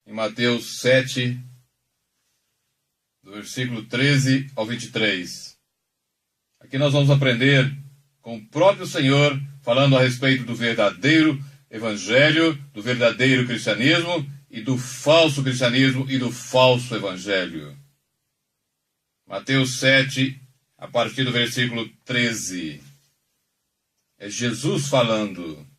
em Mateus 7, do versículo 13 ao 23. Aqui nós vamos aprender com o próprio Senhor falando a respeito do verdadeiro evangelho, do verdadeiro cristianismo e do falso cristianismo e do falso evangelho. Mateus 7, a partir do versículo 13. É Jesus falando.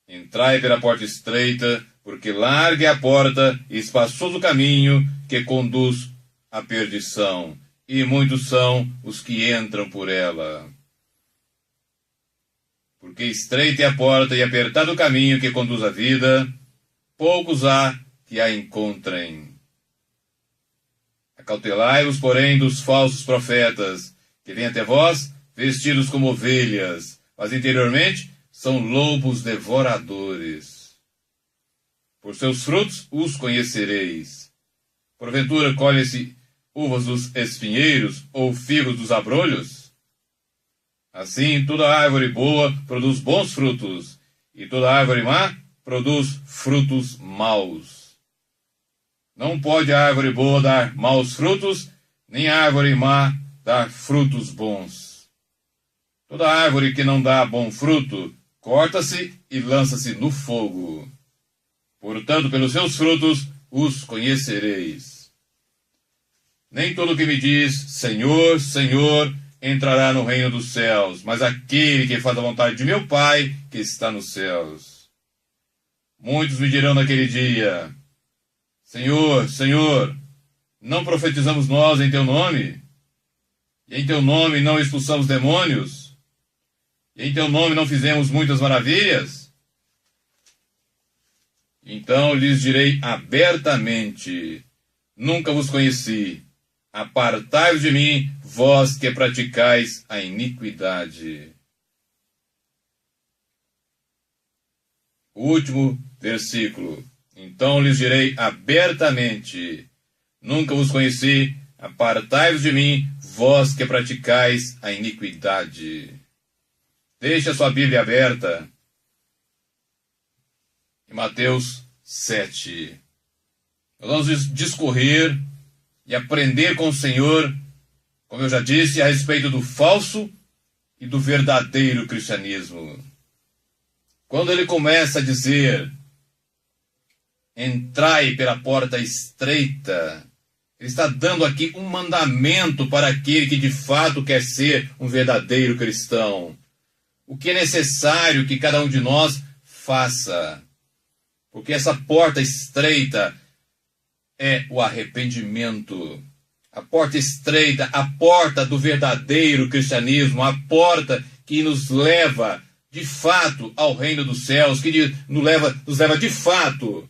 Entrai pela porta estreita, porque larga é a porta e espaçoso o caminho que conduz à perdição, e muitos são os que entram por ela. Porque estreita é a porta e apertado o caminho que conduz à vida, poucos há que a encontrem. Acautelai-vos, porém, dos falsos profetas, que vêm até vós vestidos como ovelhas, mas interiormente são lobos devoradores. Por seus frutos os conhecereis. Porventura colhe-se uvas dos espinheiros ou figos dos abrolhos? Assim, toda árvore boa produz bons frutos, e toda árvore má produz frutos maus. Não pode a árvore boa dar maus frutos, nem a árvore má dar frutos bons. Toda árvore que não dá bom fruto, corta-se e lança-se no fogo. Portanto, pelos seus frutos os conhecereis. Nem todo que me diz, Senhor, Senhor, entrará no reino dos céus, mas aquele que faz a vontade de meu Pai, que está nos céus. Muitos me dirão naquele dia, Senhor, Senhor, não profetizamos nós em teu nome? E em teu nome não expulsamos demônios? E em teu nome não fizemos muitas maravilhas? Então lhes direi abertamente, nunca vos conheci. Apartai-vos de mim, vós que praticais a iniquidade. O último versículo. Então lhes direi abertamente, nunca vos conheci, apartai-vos de mim, vós que praticais a iniquidade. Deixe a sua Bíblia aberta em Mateus 7. Nós vamos discorrer e aprender com o Senhor, como eu já disse, a respeito do falso e do verdadeiro cristianismo. Quando ele começa a dizer, entrai pela porta estreita, ele está dando aqui um mandamento para aquele que de fato quer ser um verdadeiro cristão. O que é necessário que cada um de nós faça. Porque essa porta estreita é o arrependimento. A porta estreita, a porta do verdadeiro cristianismo, a porta que nos leva de fato ao reino dos céus, que nos leva de fato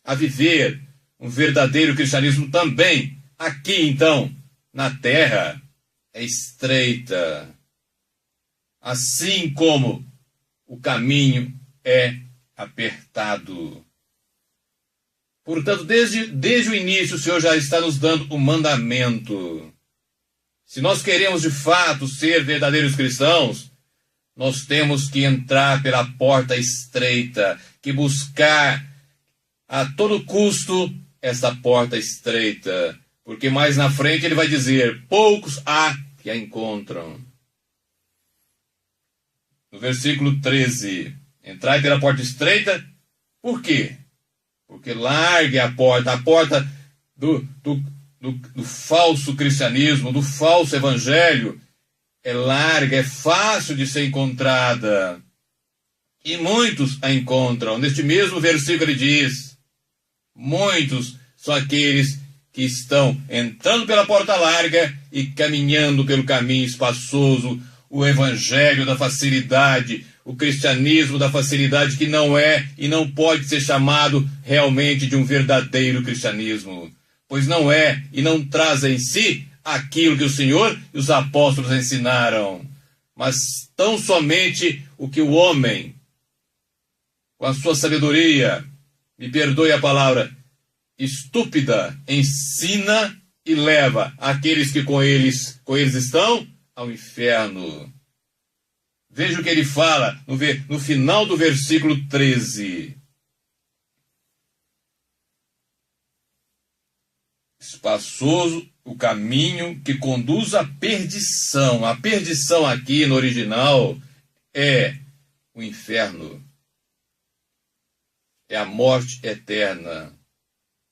a viver um verdadeiro cristianismo também. Aqui então, na terra, é estreita. Assim como o caminho é apertado. Portanto, desde o início, o Senhor já está nos dando um mandamento. Se nós queremos de fato ser verdadeiros cristãos, nós temos que entrar pela porta estreita, que buscar a todo custo essa porta estreita. Porque mais na frente ele vai dizer, poucos há que a encontram. No versículo 13, entrai pela porta estreita, por quê? Porque largue a porta do falso cristianismo, do falso evangelho, é larga, é fácil de ser encontrada. E muitos a encontram. Neste mesmo versículo ele diz, muitos são aqueles que estão entrando pela porta larga e caminhando pelo caminho espaçoso, o evangelho da facilidade, o cristianismo da facilidade que não é e não pode ser chamado realmente de um verdadeiro cristianismo, pois não é e não traz em si aquilo que o Senhor e os apóstolos ensinaram, mas tão somente o que o homem, com a sua sabedoria, me perdoe a palavra, estúpida, ensina e leva aqueles que com eles estão ao inferno. Veja o que ele fala no final do versículo 13. espaçoso o caminho que conduz à perdição. A perdição aqui no original é o inferno. É a morte eterna.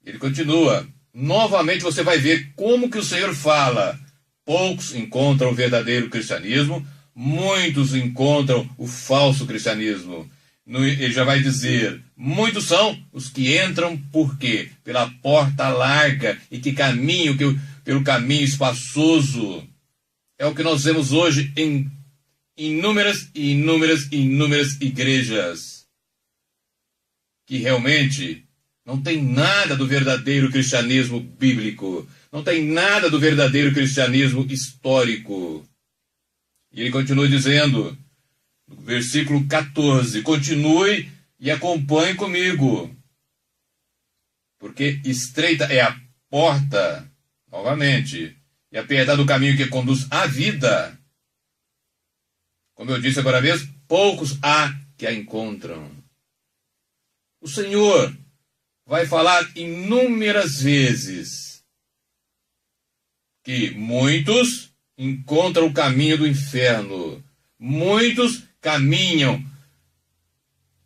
Ele continua. Novamente você vai ver como que o Senhor fala. Poucos encontram o verdadeiro cristianismo, muitos encontram o falso cristianismo. Ele já vai dizer, muitos são os que entram por quê? Pela porta larga e que caminham pelo caminho espaçoso. É o que nós vemos hoje em inúmeras igrejas que realmente não tem nada do verdadeiro cristianismo bíblico, não tem nada do verdadeiro cristianismo histórico. E ele continua dizendo, no versículo 14, continue e acompanhe comigo, porque estreita é a porta, novamente, e apertado o caminho que conduz à vida. Como eu disse agora mesmo, poucos há que a encontram. O Senhor vai falar inúmeras vezes que muitos encontram o caminho do inferno, muitos caminham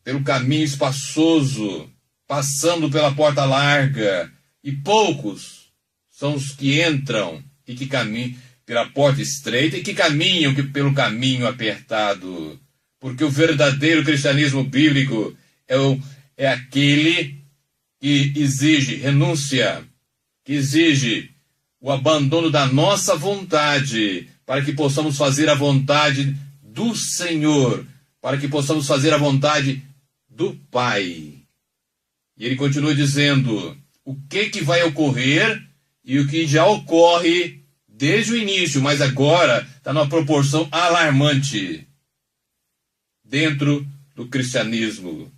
pelo caminho espaçoso, passando pela porta larga, e poucos são os que entram e que caminham pela porta estreita e que caminham pelo caminho apertado. Porque o verdadeiro cristianismo bíblico é aquele que exige renúncia, que exige o abandono da nossa vontade, para que possamos fazer a vontade do Senhor, para que possamos fazer a vontade do Pai. E ele continua dizendo o que vai ocorrer e o que já ocorre desde o início, mas agora está numa proporção alarmante dentro do cristianismo.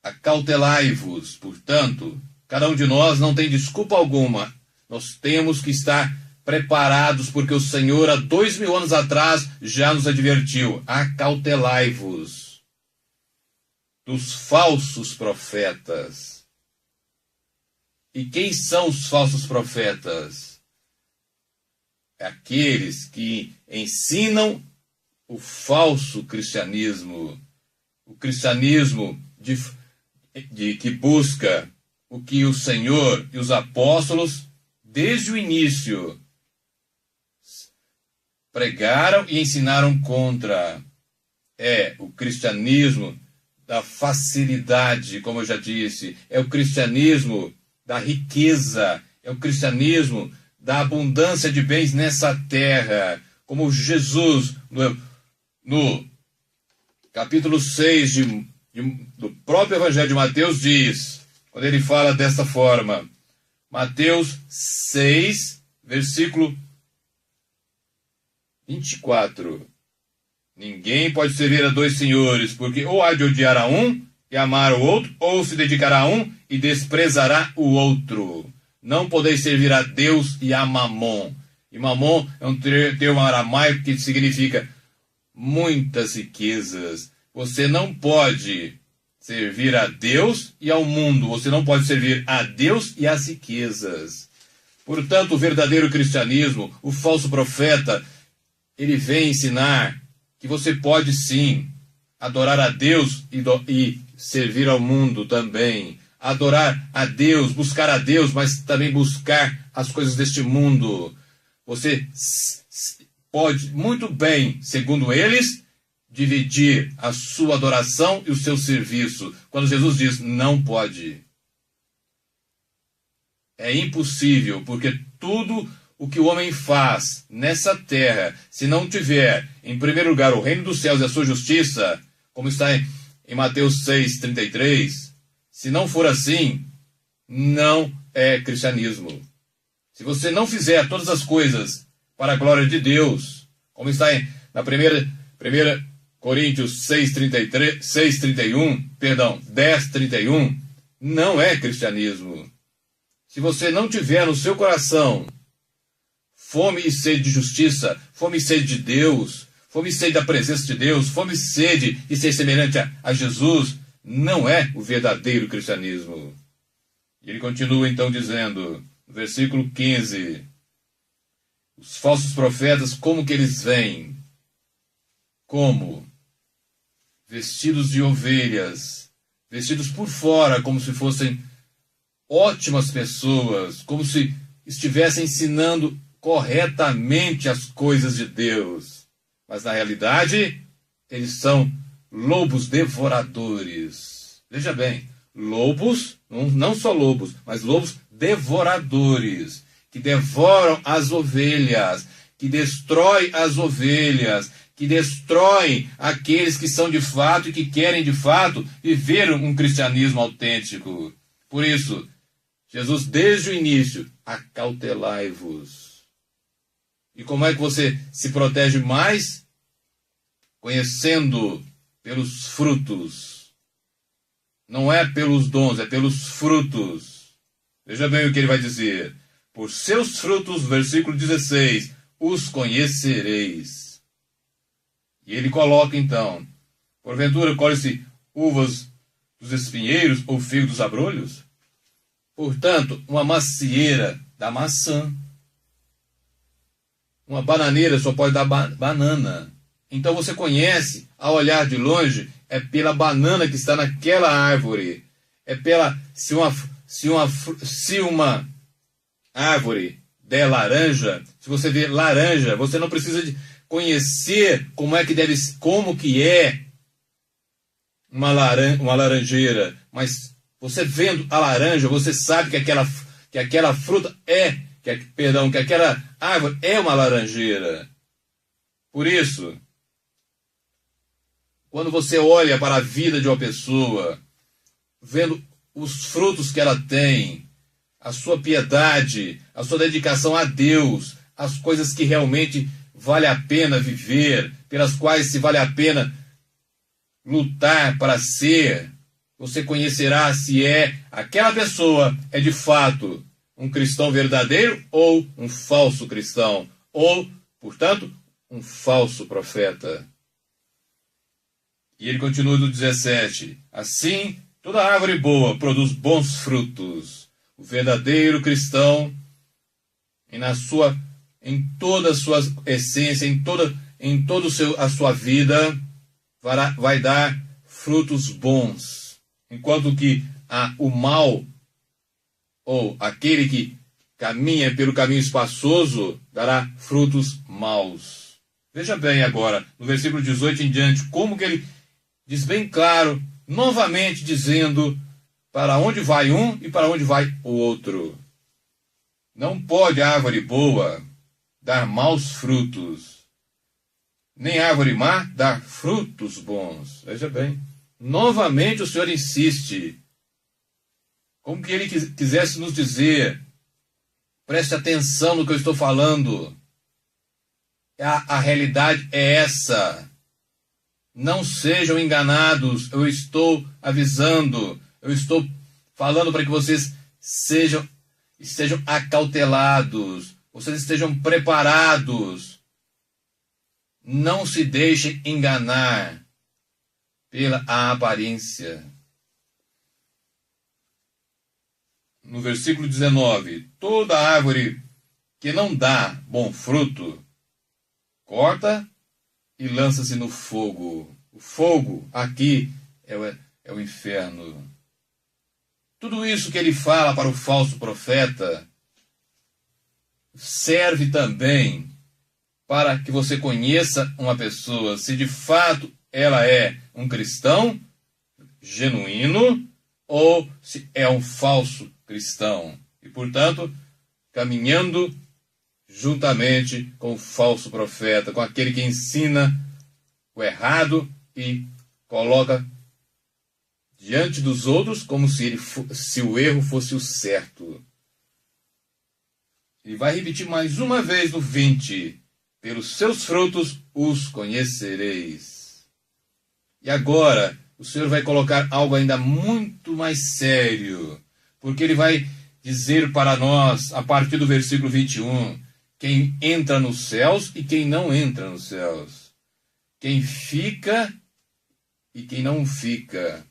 Acautelai-vos, portanto, cada um de nós não tem desculpa alguma. Nós temos que estar preparados, porque o Senhor, há 2000 anos atrás, já nos advertiu. Acautelai-vos dos falsos profetas. E quem são os falsos profetas? Aqueles que ensinam o falso cristianismo. O cristianismo que busca o que o Senhor e os apóstolos, desde o início, pregaram e ensinaram contra. É o cristianismo da facilidade, como eu já disse, é o cristianismo da riqueza, é o cristianismo da abundância de bens nessa terra, como Jesus, no capítulo 6 do próprio Evangelho de Mateus diz, quando ele fala desta forma, Mateus 6, versículo 24. Ninguém pode servir a dois senhores, porque ou há de odiar a um e amar o outro, ou se dedicará a um e desprezará o outro. Não podeis servir a Deus e a Mamon. E Mamon é um termo aramaico que significa muitas riquezas. Você não pode servir a Deus e ao mundo. Você não pode servir a Deus e às riquezas. Portanto, o verdadeiro cristianismo, o falso profeta, ele vem ensinar que você pode sim adorar a Deus e servir ao mundo também. Adorar a Deus, buscar a Deus, mas também buscar as coisas deste mundo. Você pode muito bem, segundo eles, dividir a sua adoração e o seu serviço. Quando Jesus diz, não pode. É impossível, porque tudo o que o homem faz nessa terra, se não tiver, em primeiro lugar, o reino dos céus e a sua justiça, como está em Mateus 6,33, se não for assim, não é cristianismo. Se você não fizer todas as coisas para a glória de Deus, como está na primeira Coríntios 10:31, não é cristianismo. Se você não tiver no seu coração fome e sede de justiça, fome e sede de Deus, fome e sede da presença de Deus, fome e sede de ser semelhante a Jesus, não é o verdadeiro cristianismo. E ele continua então dizendo, no versículo 15, os falsos profetas, como que eles vêm? Como? Vestidos de ovelhas, vestidos por fora, como se fossem ótimas pessoas, como se estivessem ensinando corretamente as coisas de Deus. Mas na realidade, eles são lobos devoradores. Veja bem, lobos, não só lobos, mas lobos devoradores, que devoram as ovelhas, que destroem as ovelhas, que destroem aqueles que são de fato e que querem de fato viver um cristianismo autêntico. Por isso, Jesus, desde o início, acautelai-vos. E como é que você se protege mais? Conhecendo pelos frutos. Não é pelos dons, é pelos frutos. Veja bem o que ele vai dizer. Por seus frutos, versículo 16, os conhecereis. E ele coloca então, porventura colhe-se uvas dos espinheiros ou figo dos abrolhos? Portanto, uma macieira dá maçã. Uma bananeira só pode dar banana. Então você conhece, ao olhar de longe, é pela banana que está naquela árvore. É pela... Se uma árvore der laranja, se você vê laranja, você não precisa de conhecer como que é uma laranjeira, mas você vendo a laranja, você sabe que aquela fruta que aquela árvore é uma laranjeira. Por isso, quando você olha para a vida de uma pessoa, vendo os frutos que ela tem, a sua piedade, a sua dedicação a Deus, as coisas que realmente vale a pena viver, pelas quais se vale a pena lutar para ser, você conhecerá se aquela pessoa é de fato um cristão verdadeiro ou um falso cristão, ou, portanto, um falso profeta. E ele continua no 17, assim, toda árvore boa produz bons frutos. O verdadeiro cristão, em toda a sua essência, em toda a sua vida, vai dar frutos bons. Enquanto que o mal, ou aquele que caminha pelo caminho espaçoso, dará frutos maus. Veja bem agora, no versículo 18 em diante, como que ele diz bem claro, novamente dizendo para onde vai um e para onde vai o outro. Não pode a árvore boa dar maus frutos, nem a árvore má dar frutos bons. Veja bem, novamente o Senhor insiste, como que ele quisesse nos dizer, preste atenção no que eu estou falando, a realidade é essa. Não sejam enganados, eu estou avisando, eu estou falando para que vocês estejam acautelados, vocês estejam preparados. Não se deixem enganar pela aparência. No versículo 19, toda árvore que não dá bom fruto, corta e lança-se no fogo. O fogo aqui é o inferno. Tudo isso que ele fala para o falso profeta serve também para que você conheça uma pessoa, se de fato ela é um cristão genuíno ou se é um falso cristão. E, portanto, caminhando juntamente com o falso profeta, com aquele que ensina o errado e coloca diante dos outros como se o erro fosse o certo. E vai repetir mais uma vez no 20, pelos seus frutos os conhecereis. E agora, o Senhor vai colocar algo ainda muito mais sério, porque ele vai dizer para nós, a partir do versículo 21, quem entra nos céus e quem não entra nos céus. Quem fica e quem não fica.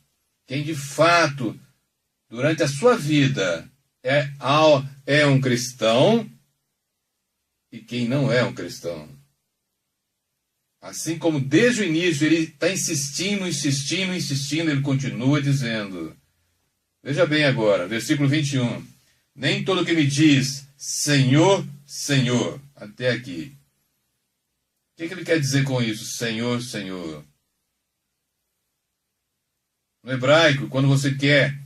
Quem de fato durante a sua vida é um cristão e quem não é um cristão. Assim como desde o início ele está insistindo, ele continua dizendo. Veja bem agora, versículo 21. Nem todo que me diz Senhor, Senhor, até aqui. O que ele quer dizer com isso? Senhor, Senhor. No hebraico, quando você quer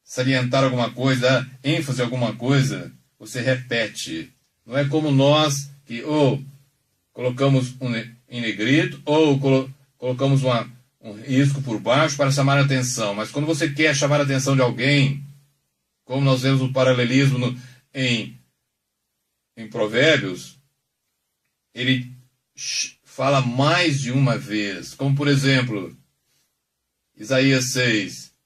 salientar alguma coisa, ênfase em alguma coisa, você repete. Não é como nós que ou colocamos em negrito ou colocamos um risco por baixo para chamar a atenção. Mas quando você quer chamar a atenção de alguém, como nós vemos o paralelismo em Provérbios, ele fala mais de uma vez. Como, por exemplo, Isaías 6.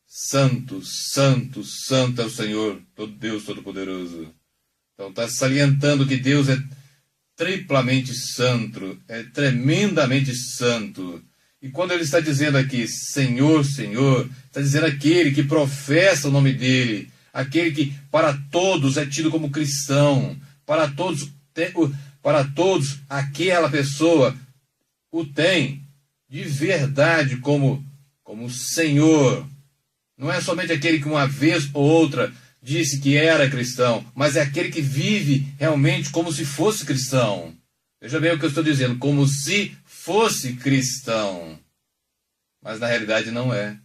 Santo, santo, santo é o Senhor, Deus Todo-Poderoso. Então está salientando que Deus é triplamente santo, é tremendamente santo. E quando ele está dizendo aqui, Senhor, Senhor, está dizendo aquele que professa o nome dele, aquele que para todos é tido como cristão, para todos aquela pessoa o tem de verdade como Senhor. Não é somente aquele que uma vez ou outra disse que era cristão, mas é aquele que vive realmente como se fosse cristão. Veja bem o que eu estou dizendo, como se fosse cristão. Mas na realidade não é.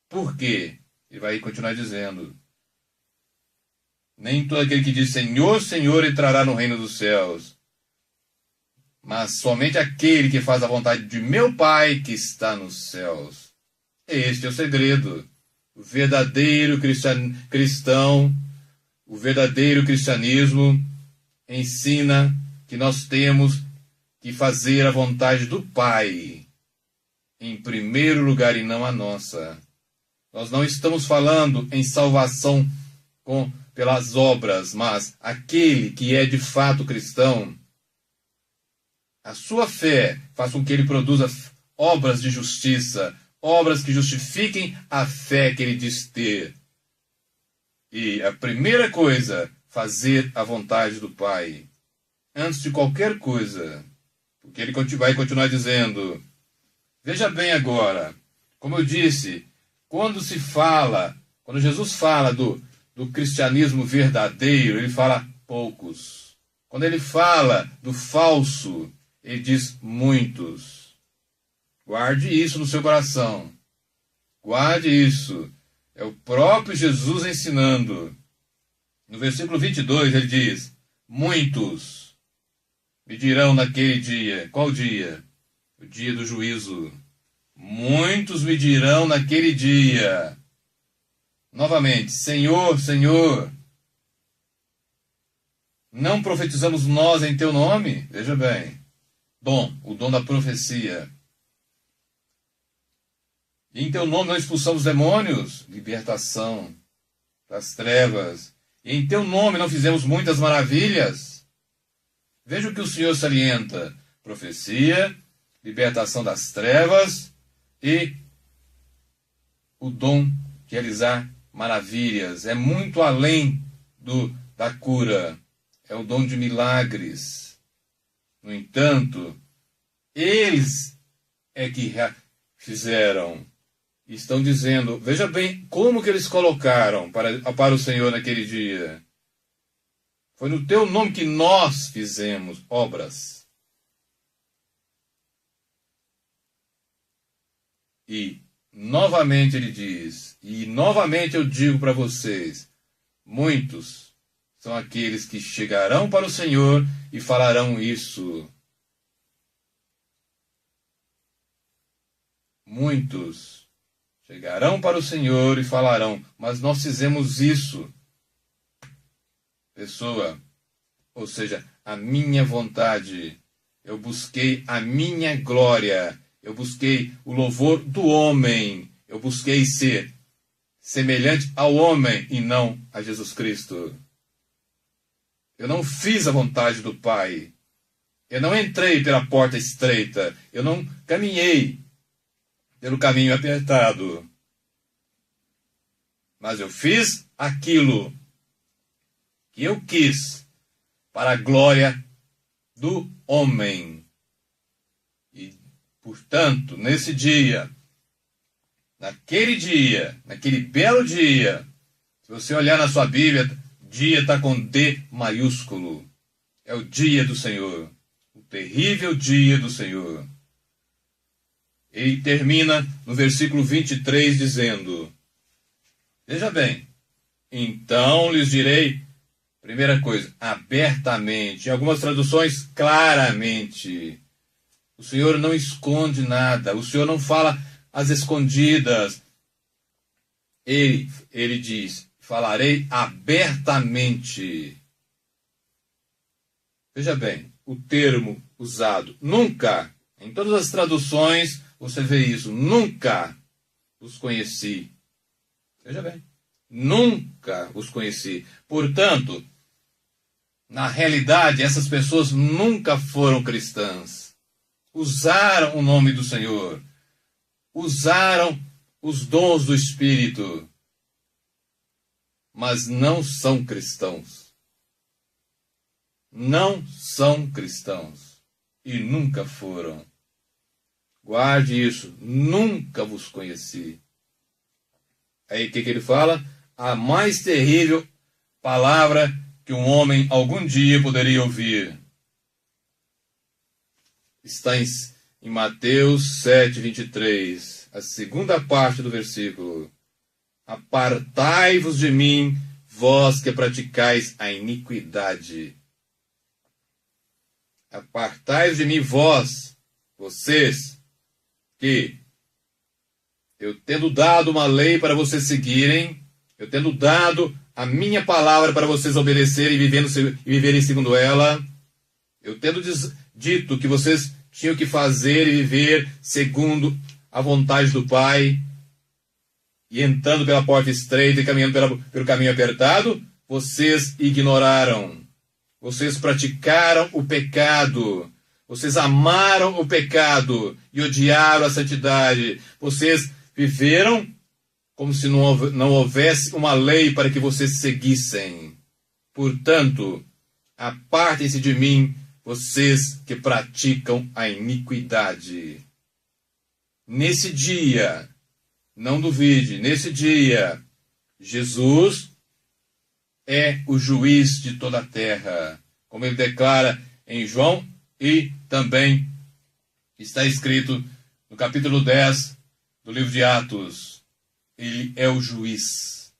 Por quê? Ele vai continuar dizendo. Nem todo aquele que diz Senhor, Senhor entrará no reino dos céus, mas somente aquele que faz a vontade de meu Pai que está nos céus. Este é o segredo. O verdadeiro cristão, o verdadeiro cristianismo ensina que nós temos que fazer a vontade do Pai em primeiro lugar e não a nossa. Nós não estamos falando em salvação pelas obras, mas aquele que é de fato cristão, a sua fé faz com que ele produza obras de justiça, obras que justifiquem a fé que ele diz ter. E a primeira coisa, fazer a vontade do Pai. Antes de qualquer coisa. Porque ele vai continuar dizendo. Veja bem agora. Como eu disse, quando Jesus fala do cristianismo verdadeiro, ele fala poucos. Quando ele fala do falso, ele diz muitos. Guarde isso no seu coração. Guarde isso. É o próprio Jesus ensinando. No versículo 22 ele diz, muitos me dirão naquele dia. Qual dia? O dia do juízo. Muitos me dirão naquele dia. Novamente, Senhor, Senhor, não profetizamos nós em teu nome? Veja bem. O dom da profecia. E em teu nome não expulsamos demônios? Libertação das trevas. E em teu nome não fizemos muitas maravilhas? Veja o que o Senhor salienta. Profecia, libertação das trevas e o dom de realizar maravilhas. É muito além da cura. É o dom de milagres. No entanto, eles é que fizeram. Estão dizendo, veja bem como que eles colocaram para o Senhor naquele dia. Foi no teu nome que nós fizemos obras. E novamente ele diz, e novamente eu digo para vocês, muitos são aqueles que chegarão para o Senhor e falarão isso. Muitos chegarão para o Senhor e falarão, mas nós fizemos isso. Pessoa, ou seja, a minha vontade. Eu busquei a minha glória. Eu busquei o louvor do homem. Eu busquei ser semelhante ao homem e não a Jesus Cristo. Eu não fiz a vontade do Pai. Eu não entrei pela porta estreita. Eu não caminhei pelo caminho apertado. mas eu fiz aquilo que eu quis para a glória do homem. E, portanto, nesse dia, naquele belo dia, se você olhar na sua Bíblia, dia está com D maiúsculo. É o dia do Senhor, o terrível dia do Senhor. Ele termina no versículo 23 dizendo, veja bem, então lhes direi, primeira coisa, abertamente, em algumas traduções, claramente. O Senhor não esconde nada, o Senhor não fala às escondidas. Ele diz, falarei abertamente. Veja bem, o termo usado, nunca, em todas as traduções você vê isso, nunca os conheci. Veja bem, nunca os conheci. Portanto, na realidade, essas pessoas nunca foram cristãs. Usaram o nome do Senhor, usaram os dons do Espírito, mas não são cristãos. Não são cristãos e nunca foram. Guarde isso, nunca vos conheci. Aí o que ele fala? A mais terrível palavra que um homem algum dia poderia ouvir. Está em Mateus 7, 23, a segunda parte do versículo. Apartai-vos de mim, vós que praticais a iniquidade. Apartai-vos de mim, vocês, que eu tendo dado uma lei para vocês seguirem, eu tendo dado a minha palavra para vocês obedecerem e viverem segundo ela, eu tendo dito que vocês tinham que fazer e viver segundo a vontade do Pai, e entrando pela porta estreita e caminhando pelo caminho apertado, vocês ignoraram. Vocês praticaram o pecado. Vocês amaram o pecado e odiaram a santidade. Vocês viveram como se não houvesse uma lei para que vocês seguissem. Portanto, apartem-se de mim, vocês que praticam a iniquidade. Nesse dia, não duvide, nesse dia, Jesus é o juiz de toda a terra, como ele declara em João, e também está escrito no capítulo 10 do livro de Atos. Ele é o juiz.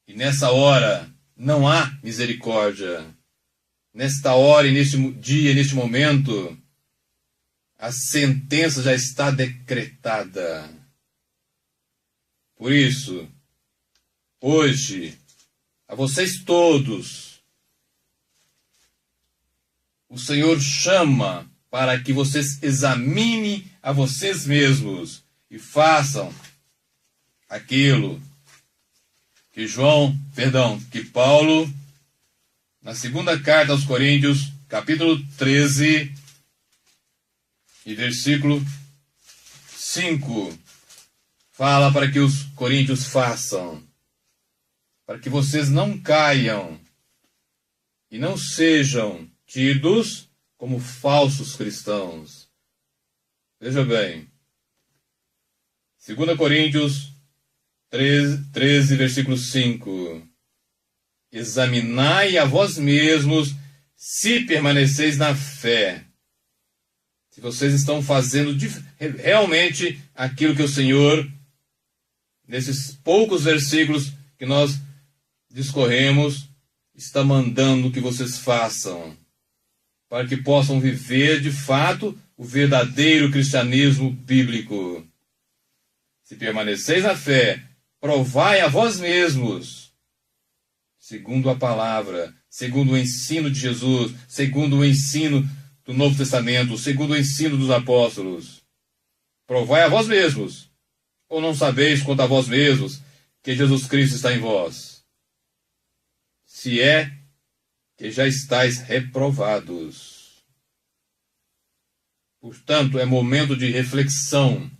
E nessa hora não há misericórdia. Nesta hora e neste dia, neste momento, a sentença já está decretada. Por isso, hoje, a vocês todos, o Senhor chama para que vocês examinem a vocês mesmos e façam aquilo que Paulo, na segunda carta aos Coríntios, capítulo 13, e versículo 5, fala para que os coríntios façam, para que vocês não caiam e não sejam tidos como falsos cristãos. Veja bem, 2 Coríntios 13, versículo 5. Examinai a vós mesmos se permaneceis na fé. Se vocês estão fazendo realmente aquilo que o Senhor, nesses poucos versículos que nós discorremos, está mandando que vocês façam, para que possam viver de fato o verdadeiro cristianismo bíblico. Se permaneceis na fé, provai a vós mesmos, segundo a palavra, segundo o ensino de Jesus, segundo o ensino do Novo Testamento, segundo o ensino dos apóstolos. Provai a vós mesmos, ou não sabeis quanto a vós mesmos que Jesus Cristo está em vós? Se é que já estáis reprovados. Portanto, é momento de reflexão.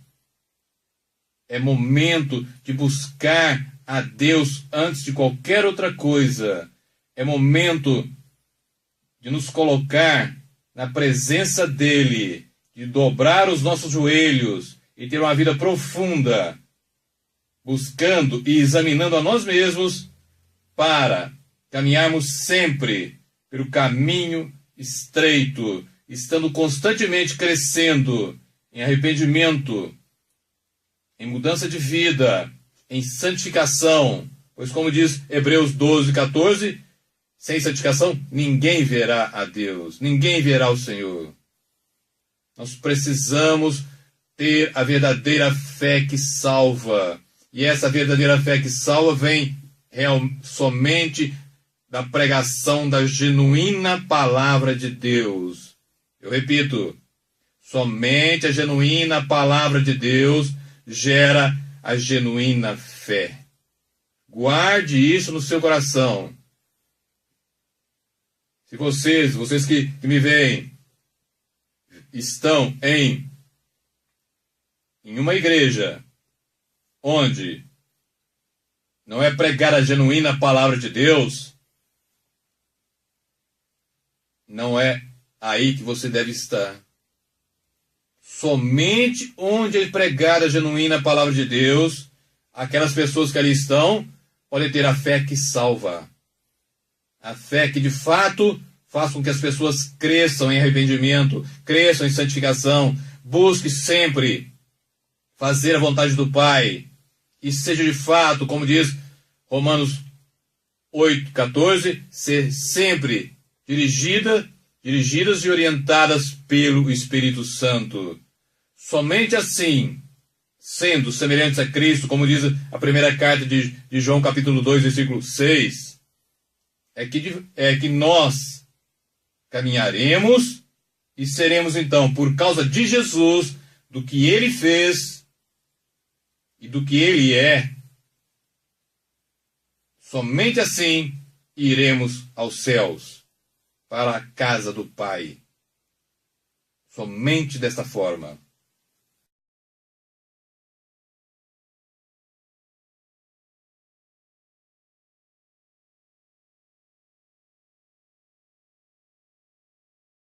É momento de buscar a Deus antes de qualquer outra coisa. É momento de nos colocar na presença dele, de dobrar os nossos joelhos e ter uma vida profunda, buscando e examinando a nós mesmos para caminharmos sempre pelo caminho estreito, estando constantemente crescendo em arrependimento, em mudança de vida, em santificação. Pois como diz Hebreus 12:14, sem santificação ninguém verá a Deus, ninguém verá o Senhor. Nós precisamos ter a verdadeira fé que salva. E essa verdadeira fé que salva vem somente da pregação da genuína palavra de Deus. Eu repito, somente a genuína palavra de Deus gera a genuína fé. Guarde isso no seu coração. Se vocês que me veem, estão em uma igreja onde não é pregar a genuína palavra de Deus, não é aí que você deve estar. Somente onde é pregada a genuína palavra de Deus, aquelas pessoas que ali estão podem ter a fé que salva. A fé que de fato faz com que as pessoas cresçam em arrependimento, cresçam em santificação, busquem sempre fazer a vontade do Pai, e seja de fato, como diz Romanos 8:14, ser sempre dirigidas e orientadas pelo Espírito Santo. Somente assim, sendo semelhantes a Cristo, como diz a primeira carta de João capítulo 2, versículo 6, é que nós caminharemos e seremos então, por causa de Jesus, do que Ele fez e do que Ele é, somente assim iremos aos céus, para a casa do Pai. Somente desta forma.